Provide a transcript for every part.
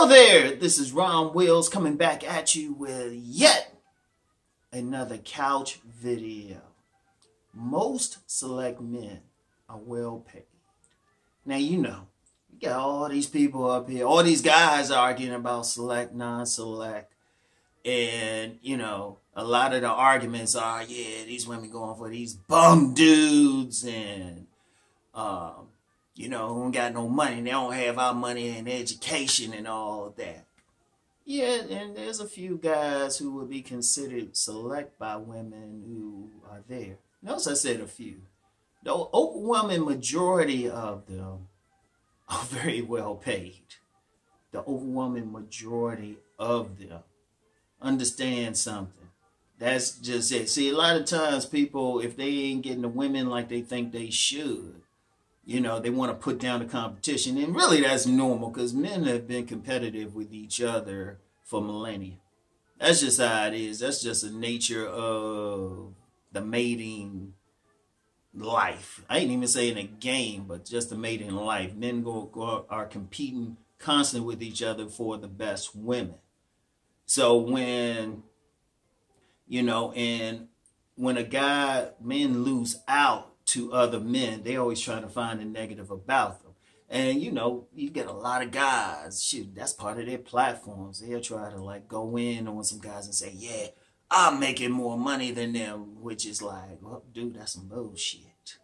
Hello there, this is Rom Wills coming back at you with yet another couch video. Most select men are well paid. Now you got all these people up here, all these guys arguing about select, non-select. And, a lot of the arguments are, yeah, these women going for these bum dudes and, who don't got no money. They don't have our money and education and all of that. Yeah, and there's a few guys who would be considered select by women who are there. Notice I said a few. The overwhelming majority of them are very well paid. The overwhelming majority of them. Understand something. That's just it. See, a lot of times people, if they ain't getting the women like they think they should, they want to put down the competition. And really that's normal because men have been competitive with each other for millennia. That's just how it is. That's just the nature of the mating life. I ain't even saying a game, but just the mating life. Men are competing constantly with each other for the best women. So when, when men lose out to other men, they always trying to find a negative about them. And, you get a lot of guys, shoot, that's part of their platforms. They'll try to go in on some guys and say, yeah, I'm making more money than them, which is like, well, dude, that's some bullshit.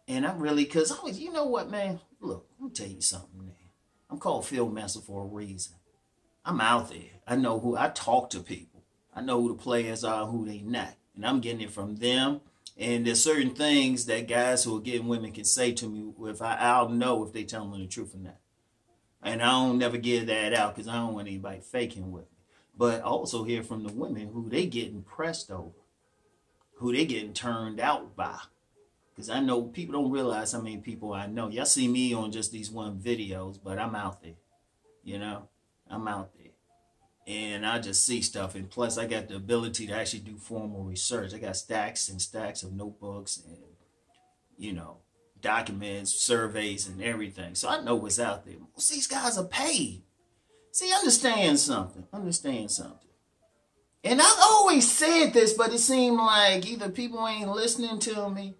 And I'm really, because you know what, man? Look, let me tell you something, man. I'm called Field Master for a reason. I'm out there. I talk to people. I know who the players are, who they not. And I'm getting it from them. And there's certain things that guys who are getting women can say to me if I'll know if they telling the truth or not. And I don't never give that out because I don't want anybody faking with me. But I also hear from the women who they getting pressed over, who they getting turned out by. Because I know people don't realize how many people I know. Y'all see me on just these one videos, but I'm out there. I'm out there. And I just see stuff. And plus, I got the ability to actually do formal research. I got stacks and stacks of notebooks and, documents, surveys, and everything. So I know what's out there. Most of these guys are paid. See, understand something. Understand something. And I've always said this, but it seemed like either people ain't listening to me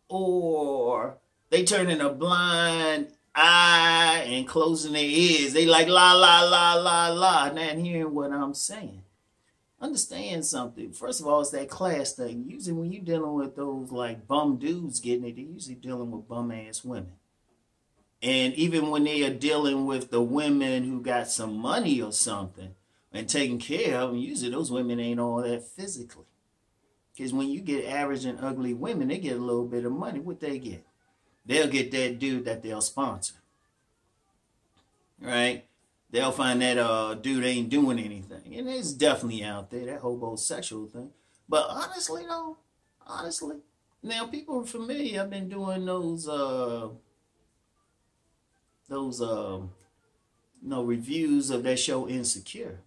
or they turning a blind eye and closing their ears. They like la la la la la, not hearing what I'm saying. Understand something. First of all, it's that class thing. Usually when you're dealing with those bum dudes getting it, they're usually dealing with bum ass women. And even when they are dealing with the women who got some money or something and taking care of them, usually those women ain't all that physically. Because when you get average and ugly women, they get a little bit of money. What they get? They'll get that dude that they'll sponsor. Right? They'll find that dude ain't doing anything. And it's definitely out there, that homosexual thing. But honestly, though, now people are familiar. I've been doing those reviews of that show Insecure.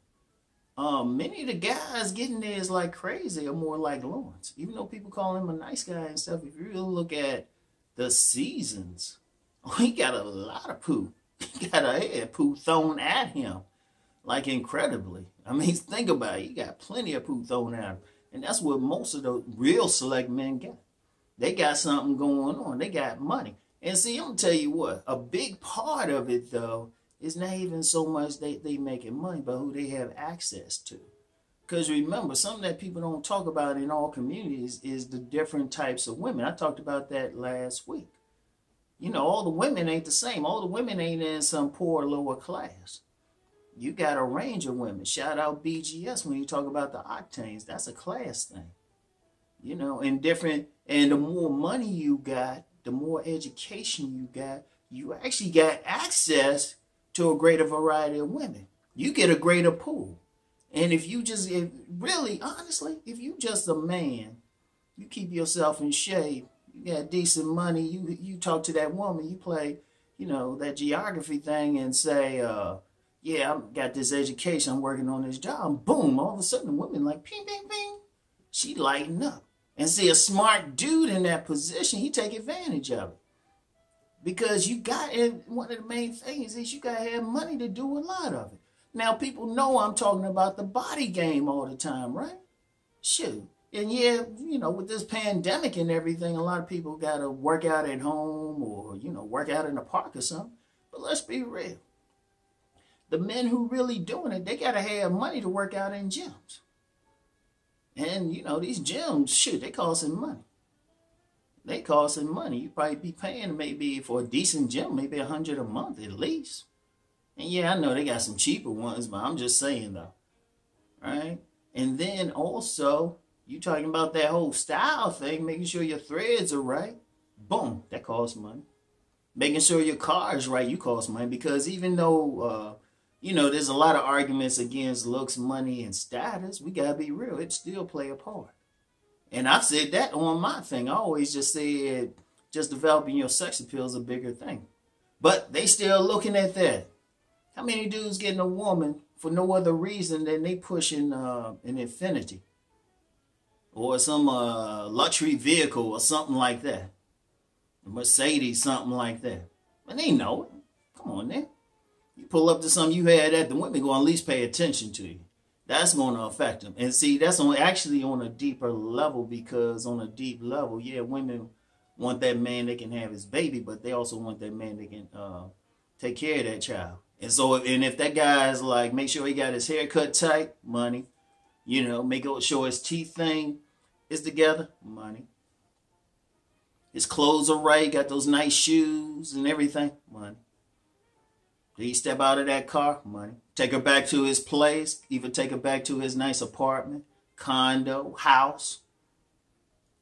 Many of the guys getting there is like crazy or more like Lawrence. Even though people call him a nice guy and stuff, if you really look at the seasons, he got a lot of poo. He got a head poo thrown at him, incredibly. I mean, think about it. He got plenty of poo thrown at him. And that's what most of the real select men get. They got something going on. They got money. And see, I'm going to tell you what, a big part of it, though, is not even so much they making money, but who they have access to. Because remember, something that people don't talk about in all communities is the different types of women. I talked about that last week. All the women ain't the same. All the women ain't in some poor lower class. You got a range of women. Shout out BGS when you talk about the octanes. That's a class thing. And the more money you got, the more education you got, you actually got access to a greater variety of women. You get a greater pool. And if you just a man, you keep yourself in shape, you got decent money, you talk to that woman, you play, that geography thing and say, yeah, I've got this education, I'm working on this job, boom, all of a sudden the woman ping, ping, ping, she lighten up. And see, a smart dude in that position, he take advantage of it. Because you got, and one of the main things is you got to have money to do a lot of it. Now, people know I'm talking about the body game all the time, right? Shoot. And yeah, you know, with this pandemic and everything, a lot of people got to work out at home or, you know, work out in the park or something. But let's be real. The men who really doing it, they got to have money to work out in gyms. And, you know, these gyms, shoot, they costing money. They costing money. You probably be paying maybe for a decent gym, maybe $100 a month at least. And yeah, I know they got some cheaper ones, but I'm just saying though, right? And then also, you talking about that whole style thing, making sure your threads are right. Boom, that costs money. Making sure your car is right, you cost money. Because even though, you know, there's a lot of arguments against looks, money, and status, we got to be real. It still play a part. And I've said that on my thing. I always just said just developing your sex appeal is a bigger thing. But they still looking at that. How many dudes getting a woman for no other reason than they pushing an Infinity? Or some luxury vehicle or something like that. A Mercedes, something like that. And they know it. Come on, man. You pull up to something you had at, the women going to at least pay attention to you. That's going to affect them. And see, that's actually on a deeper level, because on a deep level, yeah, women want that man that can have his baby, but they also want that man that can take care of that child. And so, and if that guy's like, make sure he got his hair cut tight, money. You know, make sure his teeth thing is together, money. His clothes are right, got those nice shoes and everything, money. Did he step out of that car? Money. Take her back to his place. Even take her back to his nice apartment, condo, house.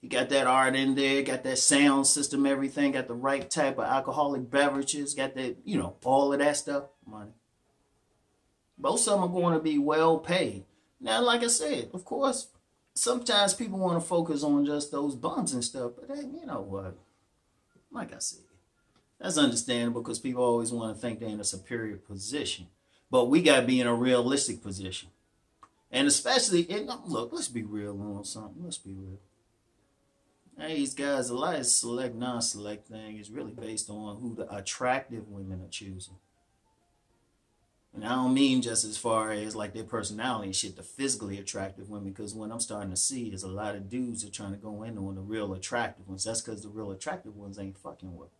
He got that art in there. Got that sound system, everything. Got the right type of alcoholic beverages. Got that, you know, all of that stuff. Money. Most of them are going to be well paid. Now, like I said, of course, sometimes people want to focus on just those bums and stuff. But then, you know what? Like I said, that's understandable because people always want to think they're in a superior position. But we got to be in a realistic position. And especially, look, let's be real on something. Let's be real. Hey, these guys, a lot of select, non-select thing is really based on who the attractive women are choosing. And I don't mean just as far as like their personality and shit, the physically attractive women, because what I'm starting to see is a lot of dudes are trying to go in on the real attractive ones. That's because the real attractive ones ain't fucking with them.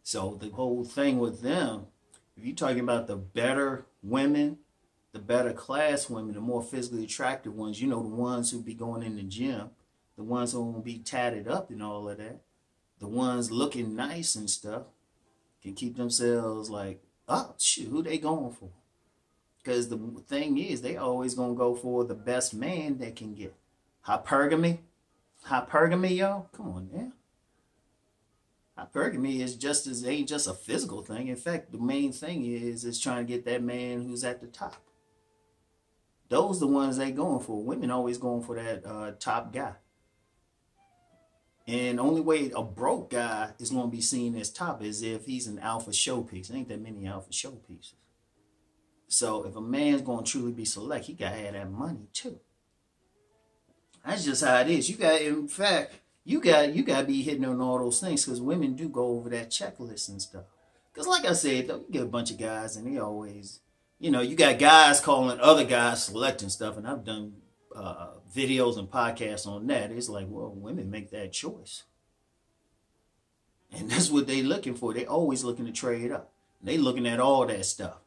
So the whole thing with them, if you're talking about the better women, the better class women, the more physically attractive ones, you know, the ones who be going in the gym, the ones who won't be tatted up and all of that, the ones looking nice and stuff, can keep themselves like, oh, shoot, who they going for? Because the thing is, they always going to go for the best man they can get. Hypergamy? Hypergamy, y'all? Come on, man. Hypergamy is just as ain't just a physical thing. In fact, the main thing is trying to get that man who's at the top. Those the ones they going for. Women always going for that top guy. And the only way a broke guy is going to be seen as top is if he's an alpha showpiece. There ain't that many alpha showpieces. So if a man's going to truly be select, he got to have that money too. That's just how it is. You got, in fact, you got to be hitting on all those things, because women do go over that checklist and stuff. Because like I said, though, you get a bunch of guys and they always, you know, you got guys calling other guys selecting stuff, and I've done videos and podcasts on that. It's like, well, women make that choice. And that's what they looking for. They always looking to trade up. They looking at all that stuff.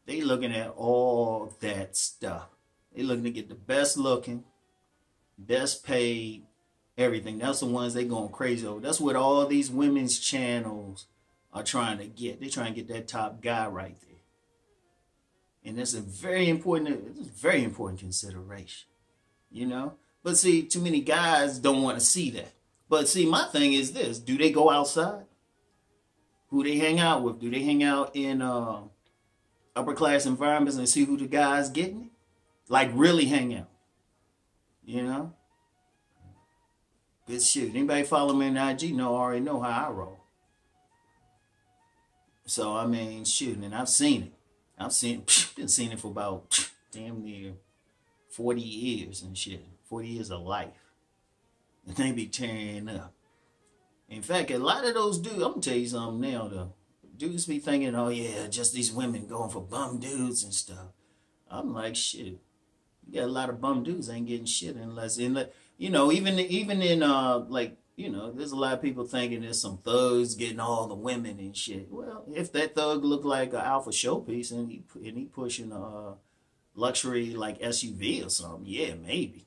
They looking at all that stuff. They looking to get the best looking, best paid, everything. That's the ones they going crazy over. That's what all these women's channels are trying to get. They're trying to get that top guy right there. And that's a very important consideration, you know. But see, too many guys don't want to see that. But see, my thing is this: do they go outside? Who they hang out with? Do they hang out in upper class environments and see who the guy's getting? Like really hang out, you know? Good shit. Anybody follow me on IG already know how I roll. So I mean, shoot, and I've seen it. Been seeing it for about damn near 40 years and shit. 40 years of life. And they be tearing up. In fact, a lot of those dudes, I'm gonna tell you something now though. Dudes be thinking, oh yeah, just these women going for bum dudes and stuff. I'm like, shit. You got a lot of bum dudes ain't getting shit unless you know, even in like, you know, there's a lot of people thinking there's some thugs getting all the women and shit. Well, if that thug look like an alpha showpiece and he pushing a luxury like SUV or something, yeah, maybe.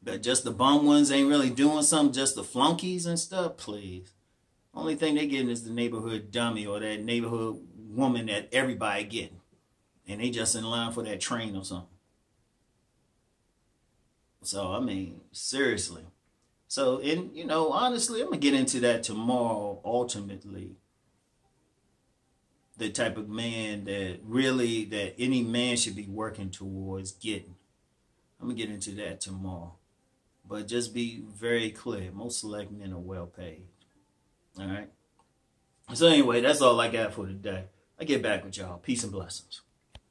But just the bum ones ain't really doing something, just the flunkies and stuff, please. Only thing they getting is the neighborhood dummy or that neighborhood woman that everybody getting. And they just in line for that train or something. So, I mean, seriously. So, and, you know, honestly, I'm going to get into that tomorrow, ultimately. The type of man that really, that any man should be working towards getting. I'm going to get into that tomorrow. But just be very clear. Most select men are well paid. All right? So anyway, that's all I got for today. I get back with y'all. Peace and blessings.